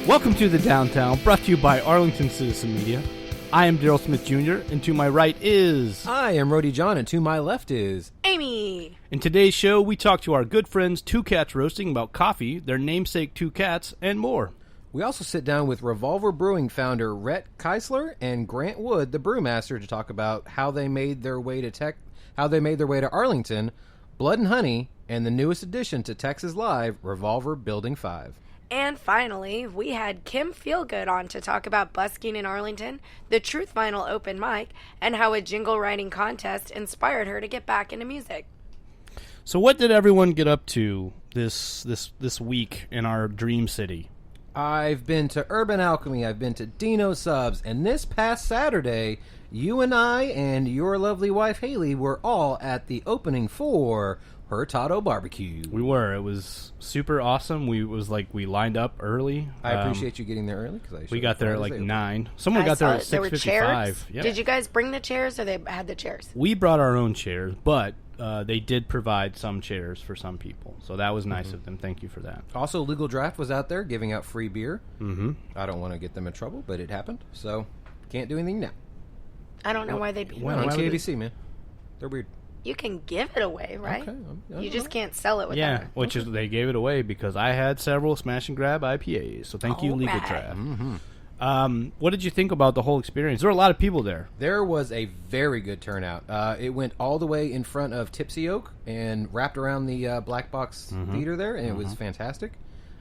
Welcome to the Downtown, brought to you by Arlington Citizen Media. I am Daryl Smith Jr., and to my right is... I am Rody John, and to my left is... Amy! In today's show, we talk to our good friends Two Cats Roasting about coffee, their namesake Two Cats, and more. We also sit down with Revolver Brewing founder Rhett Khisler and Grant Wood, the brewmaster, to talk about how they made their way to Arlington, Blood and Honey, and the newest addition to Texas Live, Revolver Bldg 5. And finally, we had Kim FielGood on to talk about busking in Arlington, the Truth Vinyl open mic, and how a jingle writing contest inspired her to get back into music. So what did everyone get up to this week in our dream city? I've been to Urban Alchemy, I've been to Dino Subs, and this past Saturday, you and I and your lovely wife Haley were all at the opening for Hurtado Barbecue. We were. It was super awesome. We lined up early. I appreciate you getting there early. We got there at like 9. Someone got there at 6:55. Yeah. Did you guys bring the chairs, or they had the chairs? We brought our own chairs, but they did provide some chairs for some people. So that was nice of them. Thank you for that. Also, Legal Draft was out there giving out free beer. Mm-hmm. I don't want to get them in trouble, but it happened. So can't do anything now. I don't know why they'd be on KBC, man. They're weird. You can give it away, right? Okay. You just can't sell it with which is they gave it away because I had several smash and grab IPAs. So thank you, Legal Draft. Mm-hmm. What did you think about the whole experience? There were a lot of people there. There was a very good turnout. It went all the way in front of Tipsy Oak and wrapped around the Black Box Theater there, and it was fantastic.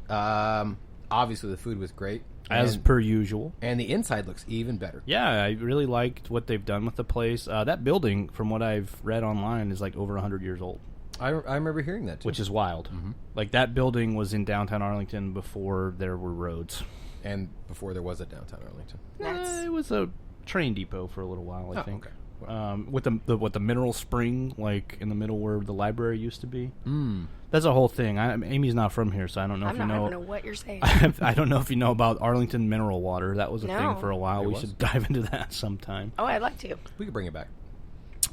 Obviously, the food was great. As per usual. And the inside looks even better. Yeah, I really liked what they've done with the place. That building, from what I've read online, is like over 100 years old. I remember hearing that, too. Which is wild. Mm-hmm. Like, that building was in downtown Arlington before there were roads. And before there was a downtown Arlington. It was a train depot for a little while, I think. Okay. With the mineral spring, like, in the middle where the library used to be. Mm. That's a whole thing. Amy's not from here, so I don't know if you know. I don't know what you're saying. I don't know if you know about Arlington mineral water. That was a thing for a while. We should dive into that sometime. Oh, I'd like to. We could bring it back.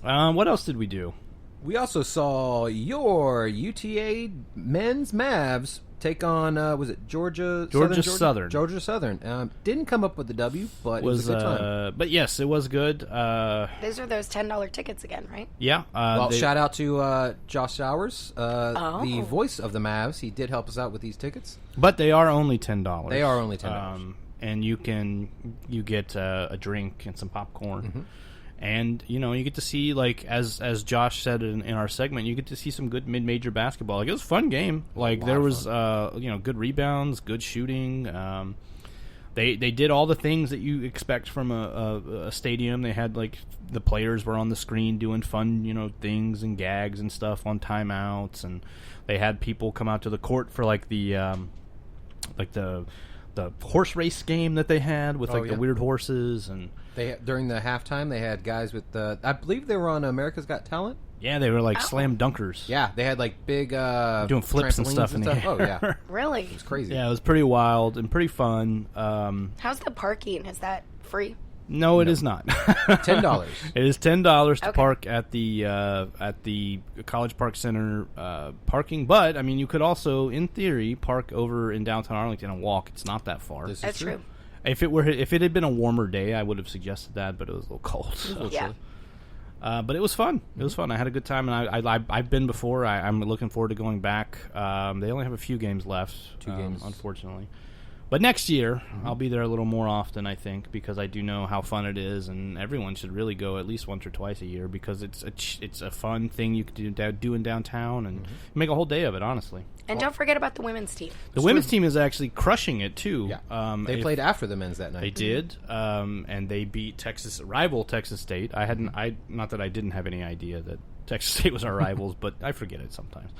What else did we do? We also saw your UTA men's Mavs take on, was it Georgia Southern? Georgia Southern. Didn't come up with the W, but it was a good time. But yes, it was good. Those are those $10 tickets again, right? Yeah. Shout out to Josh Showers, the voice of the Mavs. He did help us out with these tickets. But they are only $10. They are only $10. And you get a drink and some popcorn. Mm-hmm. And, you get to see, like, as Josh said in our segment, you get to see some good mid-major basketball. Like, it was a fun game. Like, there was, good rebounds, good shooting. They did all the things that you expect from a stadium. They had, like, the players were on the screen doing fun, things and gags and stuff on timeouts. And they had people come out to the court for, like, the horse race game that they had with, the weird horses. And during the halftime, they had guys with I believe they were on America's Got Talent. Yeah, they were like slam dunkers. Yeah, they had like big doing flips and stuff in the air. Oh yeah, really? It was crazy. Yeah, it was pretty wild and pretty fun. How's the parking? Is that free? No, it is not. $10. It is $10 to park at the College Park Center parking. But I mean, you could also, in theory, park over in downtown Arlington and walk. It's not that far. That's true. If it had been a warmer day, I would have suggested that, but it was a little cold. So. Yeah. But it was fun. It was fun. I had a good time, and I've been before. I'm looking forward to going back. They only have a few games left. 2 games, unfortunately. But next year, I'll be there a little more often, I think, because I do know how fun it is, and everyone should really go at least once or twice a year because it's a fun thing you can do in downtown and make a whole day of it, honestly. And don't forget about the women's team. The women's team is actually crushing it, too. Yeah. They played after the men's that night. They did, and they beat rival Texas State. Not that I didn't have any idea that Texas State was our rivals, but I forget it sometimes.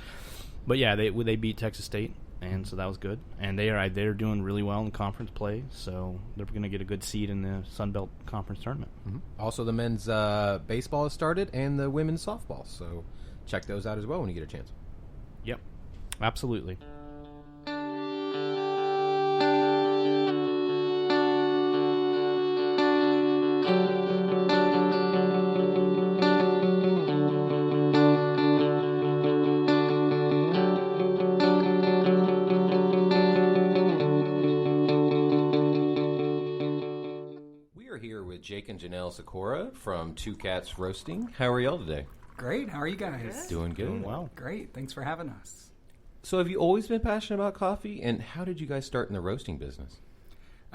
But yeah, they beat Texas State. And so that was good. And they're doing really well in conference play, so they're going to get a good seed in the Sun Belt Conference tournament. Mm-hmm. Also, the men's baseball has started and the women's softball, so check those out as well when you get a chance. Yep, absolutely. Jake and Janelle Sikora from Two Cats Roasting. How are y'all today? Great. How are you guys? Good. Doing good. Wow. Great. Thanks for having us. So have you always been passionate about coffee, and how did you guys start in the roasting business?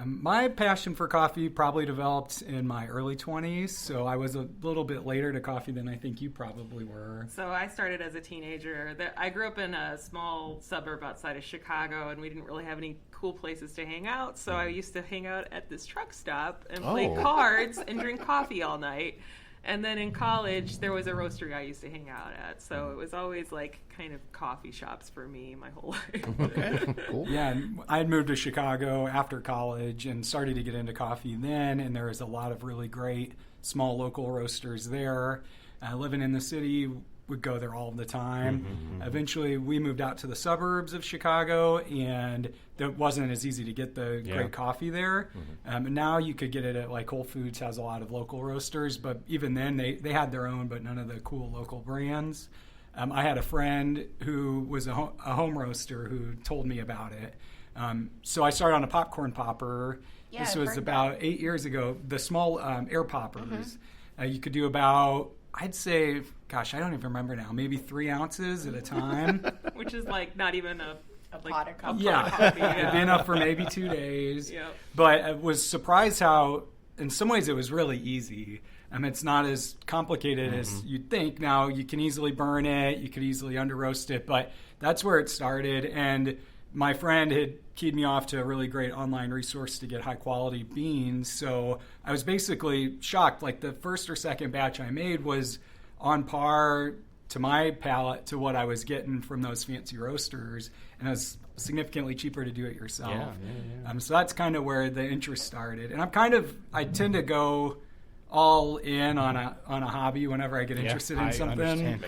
My passion for coffee probably developed in my early 20s, so I was a little bit later to coffee than I think you probably were. So I started as a teenager. I grew up in a small suburb outside of Chicago, and we didn't really have any cool places to hang out, so I used to hang out at this truck stop and play cards and drink coffee all night. And then in college, there was a roastery I used to hang out at. So it was always like kind of coffee shops for me my whole life. Okay, cool. Yeah, I had moved to Chicago after college and started to get into coffee then. And there was a lot of really great small local roasters there. Living in the city, would go there all the time. Eventually, we moved out to the suburbs of Chicago, and it wasn't as easy to get the great coffee there. And now you could get it at, like, Whole Foods has a lot of local roasters, but even then they had their own, but none of the cool local brands. I had a friend who was a home roaster who told me about it. So I started on a popcorn popper. Yeah, this I've was heard about that. 8 years ago. The small air poppers. You could do about, I'd say, gosh, I don't even remember now, maybe 3 ounces at a time. Which is like not even a pot of coffee. It'd be enough for maybe 2 days. Yep. But I was surprised how, in some ways, it was really easy. It's not as complicated as you'd think. Now, you can easily burn it, you could easily under roast it, but that's where it started. And my friend had keyed me off to a really great online resource to get high quality beans. So I was basically shocked. Like, the first or second batch I made was on par to my palate to what I was getting from those fancy roasters, and it was significantly cheaper to do it yourself. So that's kind of where the interest started. And I tend to go all in on a hobby whenever I get interested in something.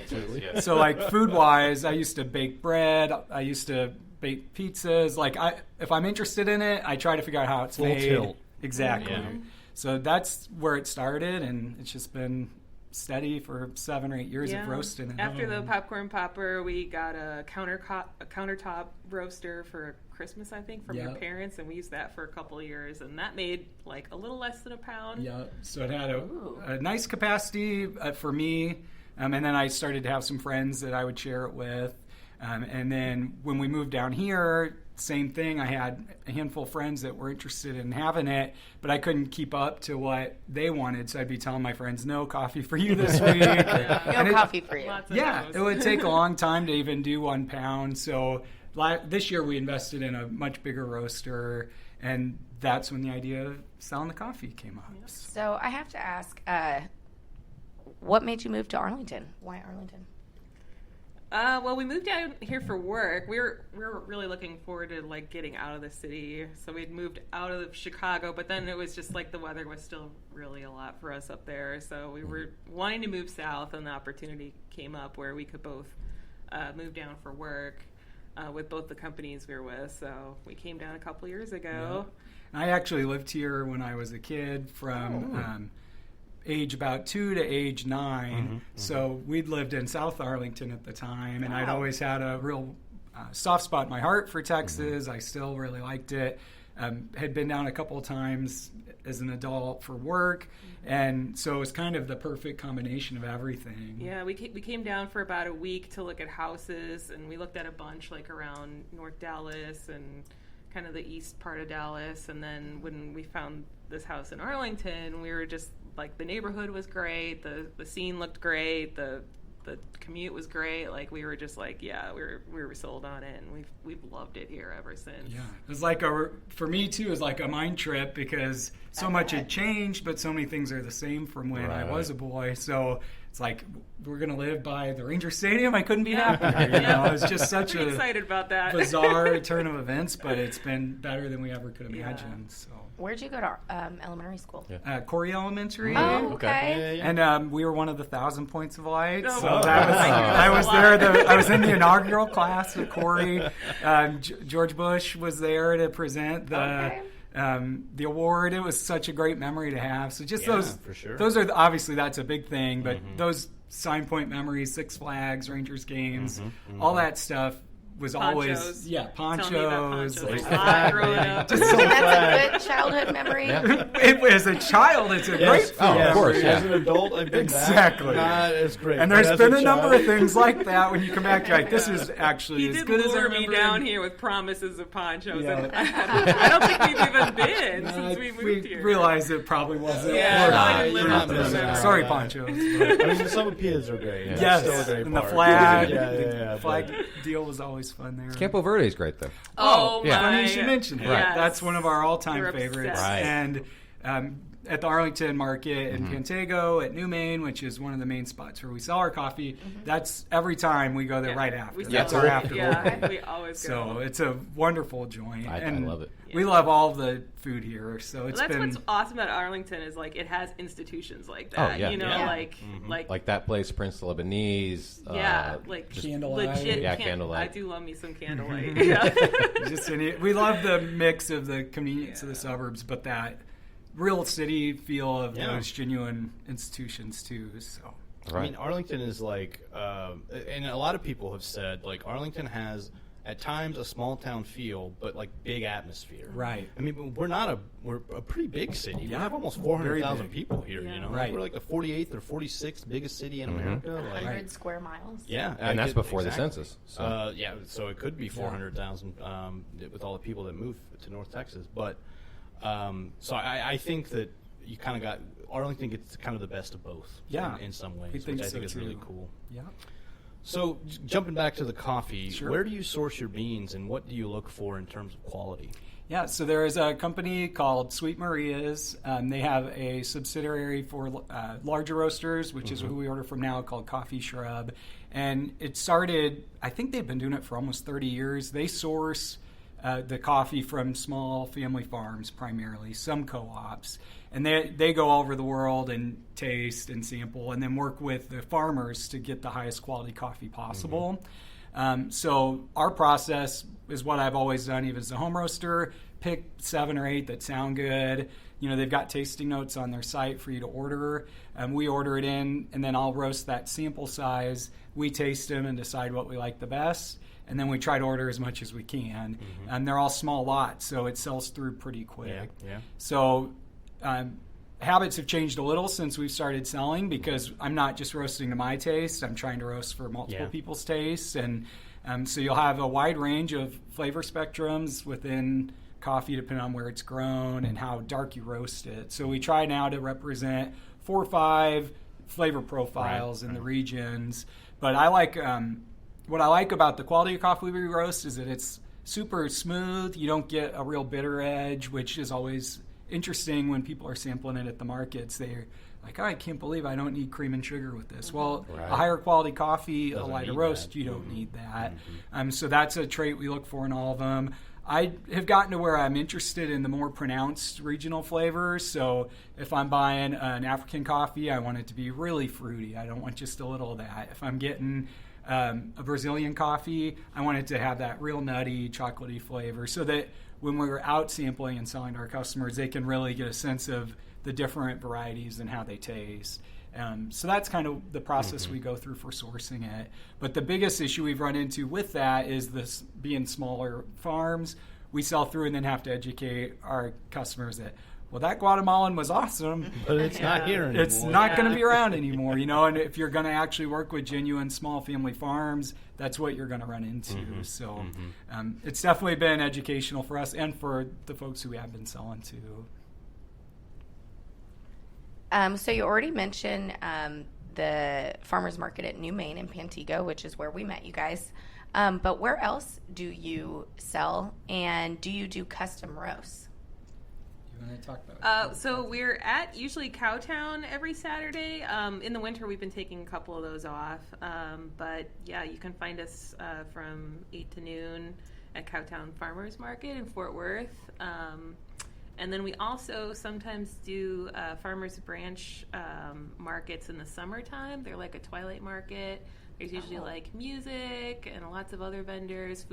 So, like, food wise, I used to bake bread. I used to bake pizzas. Like, if I'm interested in it, I try to figure out how it's made. Tilt. Exactly. Yeah. So that's where it started, and it's just been steady for 7 or 8 years of roasting. After the popcorn popper, we got a countertop roaster for Christmas, I think, from your parents, and we used that for a couple of years, and that made like a little less than a pound. Yeah, so it had a nice capacity for me, and then I started to have some friends that I would share it with. And then when we moved down here, same thing. I had a handful of friends that were interested in having it, but I couldn't keep up to what they wanted. So I'd be telling my friends, no coffee for you this week. No coffee for you. It would take a long time to even do 1 pound. So this year we invested in a much bigger roaster, and that's when the idea of selling the coffee came up. So I have to ask, what made you move to Arlington? Why Arlington? Well, we moved down here for work. We were really looking forward to like getting out of the city. So we'd moved out of Chicago, but then it was just like the weather was still really a lot for us up there. So we were wanting to move south, and the opportunity came up where we could both move down for work with both the companies we were with. So we came down a couple years ago. Yeah. I actually lived here when I was a kid from age about 2 to age 9. So we'd lived in South Arlington at the time, and I'd always had a real soft spot in my heart for Texas. I still really liked it. Had been down a couple of times as an adult for work, and so it was kind of the perfect combination of everything. Yeah, we came down for about a week to look at houses, and we looked at a bunch like around North Dallas and kind of the east part of Dallas. And then when we found this house in Arlington, we were just like, the neighborhood was great, the scene looked great, the commute was great. Like, we were just like, we were sold on it, and we've loved it here ever since. Yeah, it was like for me too, it was like a mind trip, because so much had changed, but so many things are the same from when I was a boy. So it's like, we're gonna live by the Ranger Stadium. I couldn't be happier. You know, it was just such a excited about that bizarre turn of events, but it's been better than we ever could imagine. So. Where'd you go to elementary school? Corey Elementary. Oh, okay. And we were one of the 1,000 Points of Light. Oh, so wow. I was there. I was in the inaugural class at Corey. George Bush was there to present the award. It was such a great memory to have. So just those are obviously, that's a big thing, but those Sign Point memories, Six Flags, Rangers games, all that stuff was Ponchos. always Tell me about ponchos. ponchos. A lot growing up. That's a good childhood memory. As a child, it's a great food Oh, of memory. course, yeah. As an adult, I've been Exactly. Not as great. And but there's as been a child- number of things like that when you come back, you're like, this is actually He as did good as I lure me remember. down here with promises of ponchos, Yeah. and I don't think we've even been since we moved we here. realized it probably wasn't. Yeah, worth I it. didn't live You're up not to missing the out. Sorry, Yeah. ponchos. I mean, some appeals are great. Yeah. Yes, Still a great and the part. flag, Yeah, the flag but- deal was always fun there. Campo Verde is great, though. Oh, yeah. my. Funny you should mention it. Yes. That's one of our all-time We're favorites. obsessed. Right. And at the Arlington Market in Pantego, at New Main, which is one of the main spots where we sell our coffee, that's every time we go there Yeah. right after. We That's still- our after. Yeah, we always go. So it's a wonderful joint. I and love it. We love all the food here. So it's That's been what's awesome about Arlington is like it has institutions like Oh, that. yeah. You know, Yeah. like Like that place, Prince Lebanese. yeah, like Candlelight. legit. Yeah, candlelight. I do love me some candlelight. Yeah. we love the mix of the convenience of the suburbs, but that real city feel of Yeah. those genuine institutions too. So Right. I mean, Arlington is like, and a lot of people have said, like, Arlington has at times a small town feel, but like big atmosphere. Right. I mean, we're a pretty big city. We Yeah. have almost Very 400,000 big. people here. Yeah. You know, Right. Like, we're like the 48th or 46th biggest city in America. Like, 100 square miles. yeah, And that's before the exactly. census. So. Yeah, so it could be 400,000 with all the people that move to North Texas. But so I think that you kind of got Arlington gets kind of the best of both. Yeah. in some ways, We think which I so, think is really too. cool. yeah. So jumping back to the coffee, Sure. where do you source your beans, and what do you look for in terms of quality? Yeah, so there is a company called Sweet Maria's. They have a subsidiary for larger roasters, which is who we order from now, called Coffee Shrub. And it started, I think they've been doing it for almost 30 years. They source the coffee from small family farms primarily, some co-ops. And they go all over the world and taste and sample and then work with the farmers to get the highest quality coffee possible. So our process is what I've always done, even as a home roaster. Pick 7 or 8 that sound good. You know, they've got tasting notes on their site for you to order. We order it in, and then I'll roast that sample size. We taste them and decide what we like the best. And then we try to order as much as we can. And they're all small lots, so it sells through pretty quick. Yeah. So habits have changed a little since we've started selling because I'm not just roasting to my taste. I'm trying to roast for multiple Yeah. people's tastes. And so you'll have a wide range of flavor spectrums within coffee depending on where it's grown and how dark you roast it. So we try now to represent 4 or 5 flavor profiles in the regions. But I like what I like about the quality of coffee we roast is that it's super smooth. You don't get a real bitter edge, which is always interesting when people are sampling it at the markets. They're like, oh, I can't believe I don't need cream and sugar with this. Well, Right. a higher quality coffee, Doesn't a lighter need roast, that. you don't need that. So that's a trait we look for in all of them. I have gotten to where I'm interested in the more pronounced regional flavors. So if I'm buying an African coffee, I want it to be really fruity. I don't want just a little of that. If I'm getting a Brazilian coffee, I want it to have that real nutty, chocolatey flavor so that when we're out sampling and selling to our customers, they can really get a sense of the different varieties and how they taste. So that's kind of the process we go through for sourcing it. But the biggest issue we've run into with that is this being smaller farms. We sell through and then have to educate our customers that, well, that Guatemalan was awesome. But it's not here anymore. It's not going to be around anymore, you know. And if you're going to actually work with genuine small family farms, that's what you're going to run into. So it's definitely been educational for us and for the folks who we have been selling to. So you already mentioned the farmers market at New Main in Pantego, which is where we met you guys. But where else do you sell, and do you do custom roasts? You want to talk about So we're at usually Cowtown every Saturday. In the winter, we've been taking a couple of those off. But yeah, you can find us from 8 to noon at Cowtown Farmers Market in Fort Worth. And then we also sometimes do Farmers Branch markets in the summertime. They're like a twilight market. There's usually like music and lots of other vendors.